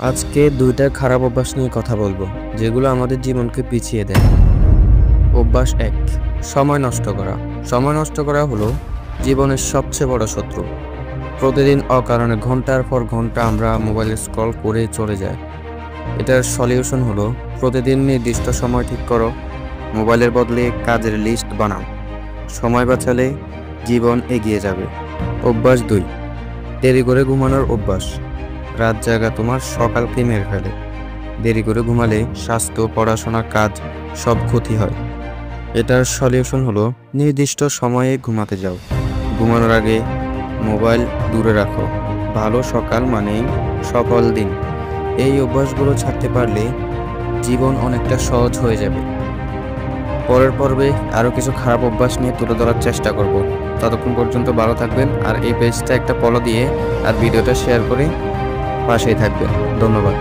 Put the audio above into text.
আজকে দুইটা খারাপ অভ্যাস নিয়ে কথা বলবো, যেগুলো আমাদের জীবনকে পিছিয়ে দেয়। অভ্যাস এক, সময় নষ্ট করা। সময় নষ্ট করা হলো জীবনের সবচেয়ে বড় শত্রু। প্রতিদিন অকারণে ঘন্টার পর ঘন্টা আমরা মোবাইলে স্ক্রল করে চলে যাই। এটার সলিউশন হলো প্রতিদিন নির্দিষ্ট সময় ঠিক করো, মোবাইলের বদলে কাজের লিস্ট বানাও। সময় বাঁচালে জীবন এগিয়ে যাবে। অভ্যাস দুই, দেরি করে ঘুমানোর অভ্যাস। রাত জাগা তোমার সকালকে মেরে ফেলে। দেরি করে ঘুমালে স্বাস্থ্য, পড়াশোনা, কাজ সব ক্ষতি হয়। এটার সলিউশন হলো নির্দিষ্ট সময়ে ঘুমাতে যাও। ঘুমানোর আগে মোবাইল দূরে রাখো। ভালো সকাল মানেই সফল দিন। এই অভ্যাসগুলো ছাড়তে পারলে জীবন অনেকটা সহজ হয়ে যাবে। পরের পর্বে আরও কিছু খারাপ অভ্যাস নিয়ে তুলে ধরার চেষ্টা করব। ততক্ষণ পর্যন্ত ভালো থাকবেন, আর এই পেজটা একটা ফলো দিয়ে আর ভিডিওটা শেয়ার করে পাশেই থাকবেন। ধন্যবাদ।